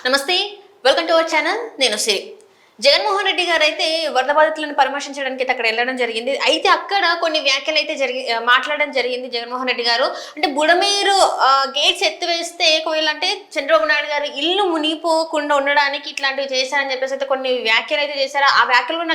నమస్తే, welcome to our channel. నేను సిరి. జగన్మోహన్ రెడ్డి గారు అయితే వరద బాధితులను పరామర్శించడానికి అక్కడ వెళ్ళడం జరిగింది. అయితే అక్కడ కొన్ని వ్యాఖ్యలు అయితే మాట్లాడడం జరిగింది జగన్మోహన్ రెడ్డి గారు. అంటే బుడమేరు గేట్స్ ఎత్తివేస్తే ఒకవేళ అంటే చంద్రబాబు నాయుడు గారు ఇల్లు మునిగిపోకుండా ఉండడానికి ఇట్లాంటివి చేశారని చెప్పేసి అయితే కొన్ని వ్యాఖ్యలు అయితే చేశారు. ఆ వ్యాఖ్యలు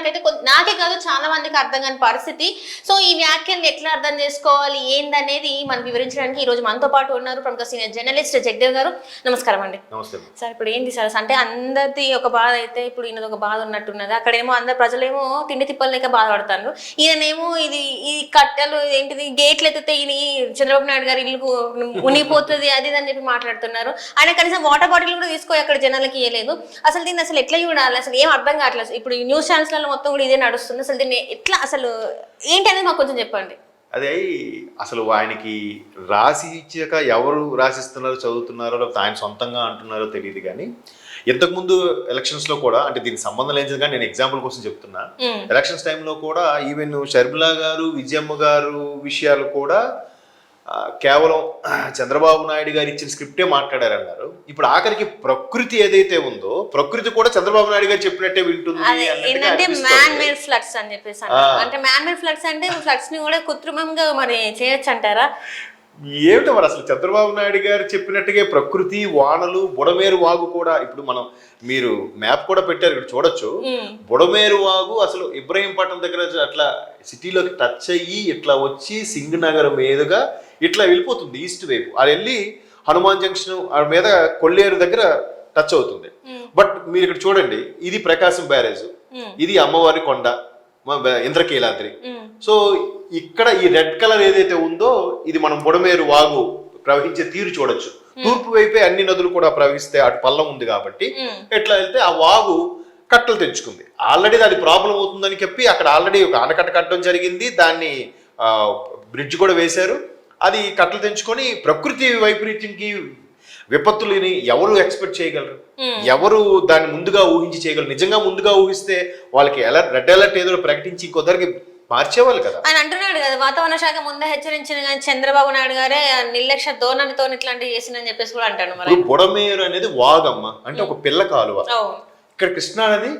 నాకే కాదు చాలా మందికి అర్థం కాని పరిస్థితి. సో ఈ వ్యాఖ్యలను ఎట్లా అర్థం చేసుకోవాలి ఏందనేది మనం వివరించడానికి ఈ రోజు మనతో పాటు ఉన్నారు ప్రముఖ సీనియర్ జర్నలిస్ట్ జగదేవ్ గారు. నమస్కారం అండి. నమస్తే సార్. ఇప్పుడు ఏంటి సార్ అంటే అందరిది ఒక బాధ అయితే ఇప్పుడు ఈయనది ఒక బాధ ఉన్నట్టున్నది. అక్కడేమో అందరు ప్రజలేమో తిండి తిప్పలు లేక బాధపడతారు. ఈయనేమో ఈ కట్టెలు ఏంటిది గేట్లు ఎత్తితే ఈయన చంద్రబాబు నాయుడు గారి ఇల్లు మునిగిపోతుంది అది అని చెప్పి మాట్లాడుతున్నారు. ఆయన కనీసం వాటర్ బాటిల్ కూడా తీసుకో అక్కడ జనాలకి ఇవ్వలేదు. అసలు దీన్ని అసలు ఎట్లా చూడాలి, అసలు ఏం అర్థం కావట్లేదు. ఇప్పుడు ఈ న్యూస్ ఛానల్స్లలో మొత్తం కూడా ఇదే నడుస్తుంది. అసలు దీన్ని ఎట్లా అసలు ఏంటి అనేది మాకు కొంచెం చెప్పండి. అదే అసలు ఆయనకి రాసి ఇచ్చాక ఎవరు రాసిస్తున్నారో చదువుతున్నారో లేకపోతే ఆయన సొంతంగా అంటున్నారో తెలియదు. కానీ ఇంతకుముందు ఎలక్షన్స్ లో కూడా అంటే దీనికి సంబంధం లేదు కానీ నేను ఎగ్జాంపుల్ కోసం చెప్తున్నా. ఎలక్షన్స్ టైంలో కూడా ఈవెన్ షర్మిలా గారు విజయమ్మ గారు విషయాలు కూడా కేవలం చంద్రబాబు నాయుడు గారు ఇచ్చిన స్క్రిప్టే మాట్లాడారన్నారు. ఇప్పుడు ఆఖరికి ప్రకృతి ఏదైతే ఉందో ప్రకృతి కూడా చంద్రబాబు నాయుడు గారు చెప్పినట్టే వింటుంది. మ్యాన్ మేడ్ ఫ్లడ్స్ అని చెప్పేసి అంటే మ్యాన్ మేడ్ ఫ్లడ్స్ అంటే ఫ్లడ్స్ ని కూడా కృత్రిమంగా మరి చేయొచ్చు అంటారా? ఏమిటో మరి అసలు చంద్రబాబు నాయుడు గారు చెప్పినట్టుగా ప్రకృతి వానలు బుడమేరు వాగు కూడా ఇప్పుడు మీరు మ్యాప్ కూడా పెట్టారు ఇక్కడ చూడొచ్చు. బుడమేరు వాగు అసలు ఇబ్రహీంపట్నం దగ్గర అట్లా సిటీలోకి టచ్ అయ్యి ఇట్లా వచ్చి సింగ్ నగర్ మీదుగా ఇట్లా వెళ్ళిపోతుంది ఈస్ట్ వైపు. అది వెళ్ళి హనుమాన్ జంక్షన్ మీద కొల్లేరు దగ్గర టచ్ అవుతుంది. బట్ మీరు ఇక్కడ చూడండి, ఇది ప్రకాశం బ్యారేజ్, ఇది అమ్మవారి కొండ ఇంద్రకీలాద్రి. సో ఇక్కడ ఈ రెడ్ కలర్ ఏదైతే ఉందో ఇది మనం బుడమేరు వాగు ప్రవహించే తీరు చూడొచ్చు. తూర్పు వైపే అన్ని నదులు కూడా ప్రవహిస్తే అటు పల్లం ఉంది కాబట్టి ఎట్లా వెళ్తే ఆ వాగు కట్టలు తెచ్చుకుంది. ఆల్రెడీ అది ప్రాబ్లం అవుతుందని చెప్పి అక్కడ ఆల్రెడీ ఒక ఆనకట్ట కట్టడం జరిగింది. దాన్ని బ్రిడ్జ్ కూడా వేశారు. అది కట్టలు తెంచుకొని ప్రకృతి వైపరీత్యంకి విపత్తులని ఎవరు ఎక్స్పెక్ట్ చేయగలరు? ఎవరు దాన్ని ముందుగా ఊహించి చేయగలరు? నిజంగా ముందుగా ఊహిస్తే వాళ్ళకి రెడ్ అలర్ట్ ఏదో ప్రకటించి ఇంకొద్దరికి మార్చేవాళ్ళు కదా. ఆయన అంటున్నాడు కదా వాతావరణ శాఖ ముందే హెచ్చరించిన కానీ చంద్రబాబు నాయుడు గారే నిర్లక్ష్య ధోరణితో ఇట్లాంటివి చేసిందని చెప్పేసి కూడా అంటాడు. మరి బుడమేరు అనేది వాగమ్మ అంటే ఒక పిల్ల కాలువ. ఇక్కడ కృష్ణా నది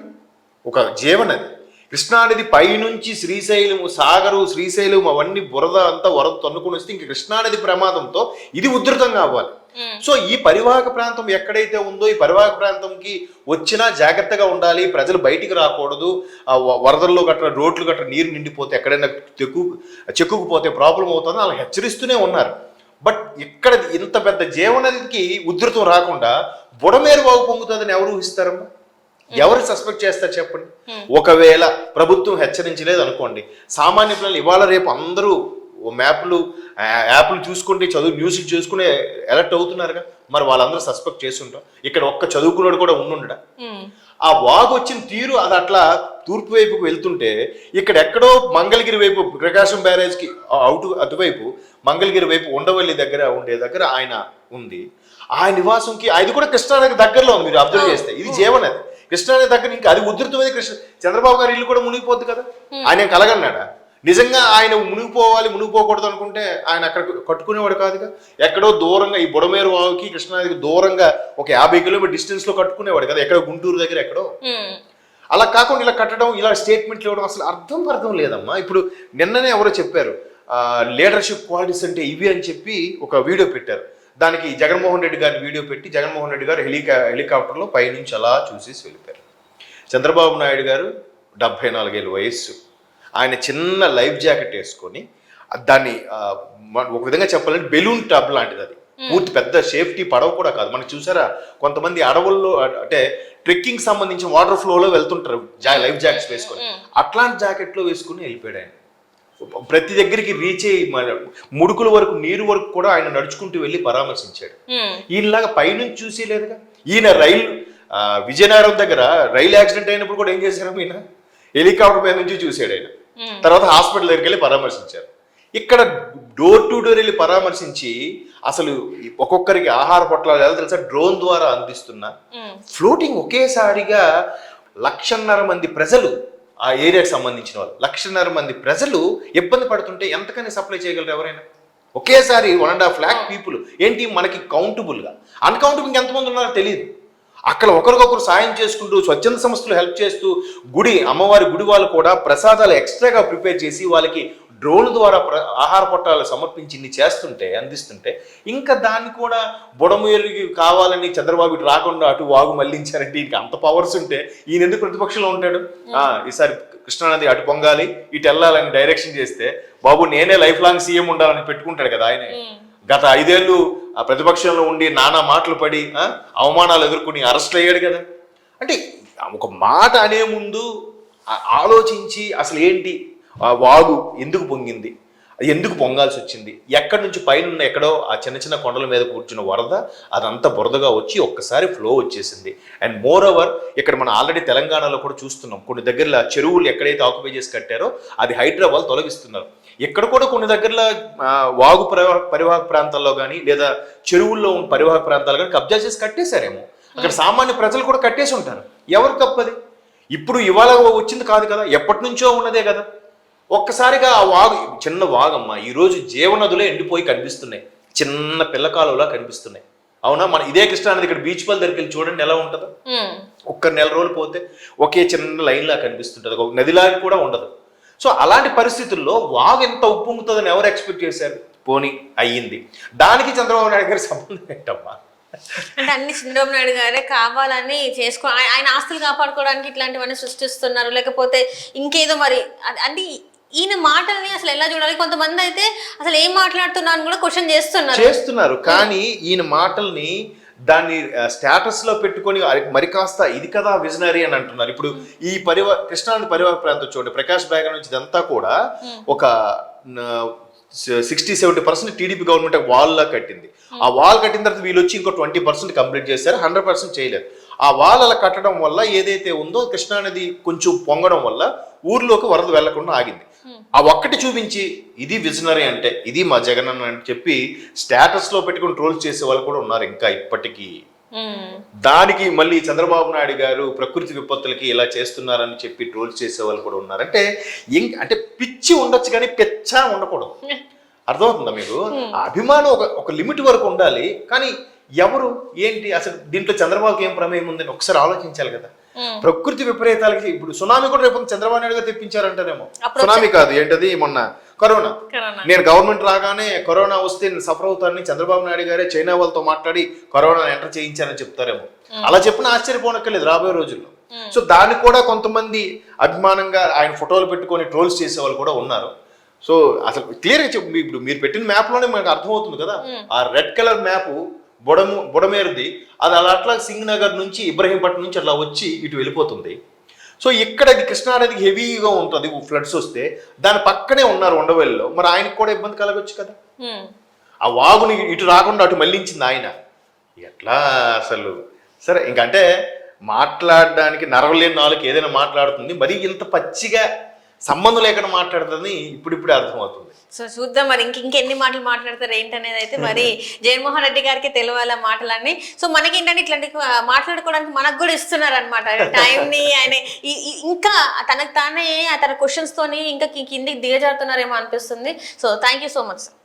ఒక జీవనది. కృష్ణా నది పైనుంచి శ్రీశైలం సాగరు శ్రీశైలం అవన్నీ బురద అంతా వరద తన్నుకొని వస్తే ఇంక కృష్ణానది ప్రమాదంతో ఇది ఉధృతంగా అవ్వాలి. సో ఈ పరివాహక ప్రాంతం ఎక్కడైతే ఉందో ఈ పరివాహక ప్రాంతంకి వచ్చినా జాగ్రత్తగా ఉండాలి. ప్రజలు బయటికి రాకూడదు. వరదల్లో గట్రా రోడ్లు గట్రా నీరు నిండిపోతే ఎక్కడైనా చెక్కుకుపోతే ప్రాబ్లం అవుతుందని అలా హెచ్చరిస్తూనే ఉన్నారు. బట్ ఇక్కడ ఇంత పెద్ద జీవనదికి ఉధృతం రాకుండా బుడమేరు వాగు పొంగుతుందని ఎవరు ఊహిస్తారమ్మా? ఎవరు సస్పెక్ట్ చేస్తారు చెప్పండి? ఒకవేళ ప్రభుత్వం హెచ్చరించలేదు అనుకోండి, సామాన్య పిల్లలు ఇవాళ రేపు అందరూ యాప్లు చూసుకుంటే న్యూస్లు చూసుకునే అలర్ట్ అవుతున్నారుగా. మరి వాళ్ళందరూ సస్పెక్ట్ చేస్తుంటాం. ఇక్కడ ఒక్క చదువుకున్నాడు కూడా ఉండుండడా? ఆ వాగు వచ్చిన తీరు అది అట్లా తూర్పు వైపుకు వెళ్తుంటే ఇక్కడ ఎక్కడో మంగళగిరి వైపు ప్రకాశం బ్యారేజ్కి అటువైపు మంగళగిరి వైపు ఉండవల్లి దగ్గర ఆయన ఉంది. ఆ నివాసంకి అది కూడా కృష్ణానది దగ్గరలో ఉంది. మీరు అబ్జర్వ్ చేస్తే ఇది జీవనది. కృష్ణానది దగ్గర ఇంకా అది ఉధృతమైన చంద్రబాబు గారి ఇల్లు కూడా మునిగిపోద్ది కదా. ఆయన కలగన్నాడా? నిజంగా ఆయన మునిగిపోకూడదు అనుకుంటే ఆయన అక్కడ కట్టుకునేవాడు కాదుగా. ఎక్కడో దూరంగా ఈ బుడమేరు వాగుకి కృష్ణానదికి దూరంగా ఒక 50 కిలోమీటర్ డిస్టెన్స్ లో కట్టుకునేవాడు కదా. ఎక్కడో గుంటూరు దగ్గర ఎక్కడో. అలా కాకుండా ఇలా కట్టడం, ఇలా స్టేట్మెంట్లు ఇవ్వడం అసలు అర్థం లేదమ్మా. ఇప్పుడు నిన్ననే ఎవరో చెప్పారు లీడర్షిప్ క్వాలిటీస్ అంటే ఇవి అని చెప్పి ఒక వీడియో పెట్టారు. దానికి జగన్మోహన్ రెడ్డి గారిని వీడియో పెట్టి జగన్మోహన్ రెడ్డి గారు హెలికాప్టర్లో పైనుంచి అలా చూసేసి వెళ్ళిపోయారు. చంద్రబాబు నాయుడు గారు 74 ఏళ్ళ వయస్సు. ఆయన చిన్న లైఫ్ జాకెట్ వేసుకొని దాన్ని ఒక విధంగా చెప్పాలంటే బెలూన్ టబ్ లాంటిది. అది పూర్తి పెద్ద సేఫ్టీ పడవ కూడా కాదు. మనకు చూసారా కొంతమంది అడవుల్లో అంటే ట్రెక్కింగ్ సంబంధించిన వాటర్ ఫ్లోలో వెళ్తుంటారు లైఫ్ జాకెట్స్ వేసుకొని. అట్లాంటి జాకెట్లో వేసుకుని వెళ్ళిపోయాడు ఆయన. ప్రతి దగ్గరికి రీచ్ అయ్యి ముడుకుల వరకు నీరు వరకు కూడా ఆయన నడుచుకుంటూ వెళ్ళి పరామర్శించాడు. ఈయనలాగా పైనుంచి చూసేలేదుగా. ఈయన విజయనగరం దగ్గర రైలు యాక్సిడెంట్ అయినప్పుడు కూడా ఏం చేశారు? ఈయన హెలికాప్టర్ పై నుంచి చూసాడు. ఆయన తర్వాత హాస్పిటల్ దగ్గరికి వెళ్ళి పరామర్శించారు. ఇక్కడ డోర్ టు డోర్ వెళ్ళి పరామర్శించి అసలు ఒక్కొక్కరికి ఆహార పొట్లాలు ఎలా తెలుసా డ్రోన్ ద్వారా అందిస్తున్న ఫ్లోటింగ్ ఒకేసారిగా 1.5 మంది ప్రజలు ఆ ఏరియాకి సంబంధించిన వాళ్ళు 1.5 మంది ప్రజలు ఇబ్బంది పడుతుంటే ఎంతకని సప్లై చేయగలరు ఎవరైనా? ఒకేసారి 1.5 lakh పీపుల్ ఏంటి మనకి కౌంటబుల్గా. అన్కౌంటబుల్ ఎంతమంది ఉన్నారో తెలియదు. అక్కడ ఒకరికొకరు సాయం చేసుకుంటూ స్వచ్ఛంద సంస్థలు హెల్ప్ చేస్తూ అమ్మవారి గుడి వాళ్ళు కూడా ప్రసాదాలు ఎక్స్ట్రాగా ప్రిపేర్ చేసి వాళ్ళకి డ్రోన్ ద్వారా ఆహార పొట్టాలు సమర్పించి ఇన్ని చేస్తుంటే అందిస్తుంటే ఇంకా దాన్ని కూడా బుడమేరుకి కావాలని చంద్రబాబు ఇటు రాకుండా అటు వాగు మళ్లించారంటే ఇంకా అంత పవర్స్ ఉంటే ఈయన ఎందుకు ప్రతిపక్షంలో ఉంటాడు? ఈసారి కృష్ణానది అటు పొంగాలి ఇటు వెళ్ళాలని డైరెక్షన్ చేస్తే బాబు నేనే లైఫ్ లాంగ్ సీఎం ఉండాలని పెట్టుకుంటాడు కదా ఆయనే. గత 5 ఏళ్ళు ఆ ప్రతిపక్షంలో ఉండి నానా మాటలు పడి అవమానాలు ఎదుర్కొని అరెస్ట్ అయ్యాడు కదా. అంటే ఒక మాట అనే ముందు ఆలోచించి అసలు ఏంటి ఆ వాగు ఎందుకు పొంగింది, అది ఎందుకు పొంగాల్సి వచ్చింది, ఎక్కడి నుంచి పైన ఎక్కడో ఆ చిన్న చిన్న కొండల మీద కూర్చున్న వరద అదంతా బురదగా వచ్చి ఒక్కసారి ఫ్లో వచ్చేసింది. అండ్ మోర్ ఓవర్ ఇక్కడ మనం ఆల్రెడీ తెలంగాణలో కూడా చూస్తున్నాం, కొన్ని దగ్గరలో చెరువులు ఎక్కడైతే ఆక్యుపై చేసి కట్టారో అది హైదరాబాద్ తొలగిస్తున్నారు. ఇక్కడ కూడా కొన్ని దగ్గరలో వాగు పరివాహక ప్రాంతాల్లో కానీ లేదా చెరువుల్లో ఉన్న పరివాహక ప్రాంతాలు కానీ కబ్జా చేసి కట్టేశారేమో. అక్కడ సామాన్య ప్రజలు కూడా కట్టేసి ఉంటారు. ఎవరు తప్పది? ఇప్పుడు ఇవాళ వచ్చింది కాదు కదా, ఎప్పటి నుంచో ఉన్నదే కదా. ఒక్కసారిగా ఆ వాగు, చిన్న వాగమ్మ, ఈరోజు జీవనదులే ఎండిపోయి కనిపిస్తున్నాయి, చిన్న పిల్లకాలులా కనిపిస్తున్నాయి. అవునా? మన ఇదే కృష్ణానది ఇక్కడ బీచ్ పల్ దగ్గరికి వెళ్ళి చూడండి ఎలా ఉంటుందో. ఒక్క నెల రోజులు పోతే ఒకే చిన్న లైన్ లా కనిపిస్తుంటది, ఒక నదిలాగా కూడా ఉండదు. సో అలాంటి పరిస్థితుల్లో వాగు ఎంత ఉప్పొంగుతుందని ఎవరు ఎక్స్పెక్ట్ చేశారు? పోనీ అయ్యింది. దానికి చంద్రబాబు నాయుడు గారి సంబంధం ఏంటమ్మా? అంటే అన్ని చంద్రబాబు నాయుడు గారే కావాలని ఆయన ఆస్తులు కాపాడుకోవడానికి ఇట్లాంటివన్నీ సృష్టిస్తున్నారు, లేకపోతే ఇంకేదో మరి అంటే ఈయన మాటల్ని అసలు ఎలా చూడాలి? కొంతమంది అయితే అసలు ఏం మాట్లాడుతున్నారని కూడా క్వశ్చన్ చేస్తున్నారు. కానీ ఈయన మాటల్ని దాన్ని స్టేటస్ లో పెట్టుకొని మరి కాస్త ఇది కదా విజనరీ అని అంటున్నారు. ఇప్పుడు ఈ కృష్ణానది పరివాహక ప్రాంతం చూడండి, ప్రకాష్ బ్యాగ్ నుంచి ఇదంతా కూడా ఒక 60-70% టీడీపీ గవర్నమెంట్ వాల్ లా కట్టింది. ఆ వాల్ కట్టిన తర్వాత వీళ్ళు వచ్చి ఇంకో 20% కంప్లీట్ చేశారు, 100% చేయలేదు. ఆ వాల్ అలా కట్టడం వల్ల ఏదైతే ఉందో కృష్ణానది కొంచెం పొంగడం వల్ల ఊర్లోకి వరద వెళ్లకుండా ఆగింది. ఆ ఒక్కటి చూపించి ఇది విజనరీ అంటే ఇది మా జగన్ అని చెప్పి స్టేటస్ లో పెట్టుకుని ట్రోల్స్ చేసే వాళ్ళు కూడా ఉన్నారు ఇంకా ఇప్పటికీ. దానికి మళ్ళీ చంద్రబాబు నాయుడు గారు ప్రకృతి విపత్తులకి ఇలా చేస్తున్నారని చెప్పి ట్రోల్స్ చేసే వాళ్ళు కూడా ఉన్నారు. అంటే పిచ్చి ఉండొచ్చు కానీ పెచ్చా ఉండకూడదు. అర్థమవుతుందా మీకు? అభిమానం ఒక లిమిట్ వరకు ఉండాలి. కానీ ఎవరు ఏంటి అసలు దీంట్లో చంద్రబాబుకి ఏం ప్రమేయం ఉందని ఒకసారి ఆలోచించాలి కదా. ప్రకృతి విపరీతాలకి ఇప్పుడు సునామీ కూడా రేపు చంద్రబాబు నాయుడు గారు తెప్పించారంటారేమో. సునామీ కాదు, ఏంటది మొన్న కరోనా. నేను గవర్నమెంట్ రాగానే కరోనా వస్తే నేను సఫర్ అవుతానని చంద్రబాబు నాయుడు గారే చైనా వాళ్ళతో మాట్లాడి కరోనా ఎంటర్ చేయించారని చెప్తారేమో. అలా చెప్పిన ఆశ్చర్యపోనక్కర్లేదు రాబోయే రోజుల్లో. సో దానికి కూడా కొంతమంది అభిమానంగా ఆయన ఫోటోలు పెట్టుకొని ట్రోల్స్ చేసే వాళ్ళు కూడా ఉన్నారు. సో అసలు క్లియర్గా చెప్పు, ఇప్పుడు మీరు పెట్టిన మ్యాప్ లోనే మనకు అర్థమవుతుంది కదా. ఆ రెడ్ కలర్ మ్యాప్ బుడమేరుది, అది అట్లా సింగ్ నగర్ నుంచి ఇబ్రహీంపట్నం నుంచి అట్లా వచ్చి ఇటు వెళ్ళిపోతుంది. సో ఇక్కడ కృష్ణానదికి హెవీగా ఉంటుంది ఫ్లడ్స్ వస్తే, దాని పక్కనే ఉన్నారు ఉండవల్లిలో, మరి ఆయనకు కూడా ఇబ్బంది కలగొచ్చు కదా. ఆ వాగుని ఇటు రాకుండా అటు మళ్లించింది ఆయన. ఎట్లా అసలు? సరే ఇంకంటే మాట్లాడడానికి నరవలేని నాలుగు ఏదైనా మాట్లాడుతుంది, మరి ఇంత పచ్చిగా సంబంధం లేకుండా మాట్లాడుతుంది ఇప్పుడిప్పుడే అర్థమవుతుంది. సో చూద్దాం మరి ఇంకెన్ని మాటలు మాట్లాడతారు ఏంటనేది అయితే మరి జగన్మోహన్ రెడ్డి గారికి తెలియాలి మాటలన్నీ. సో మనకేంటంటే ఇట్లాంటి మాట్లాడుకోవడానికి మనకు కూడా ఇస్తున్నారు అనమాట టైంని. ఆయన ఇంకా తనకు తానే తన క్వశ్చన్స్ తోని ఇంకా కిందికి దిగజారుతున్నారేమో అనిపిస్తుంది. So thank you so much sir.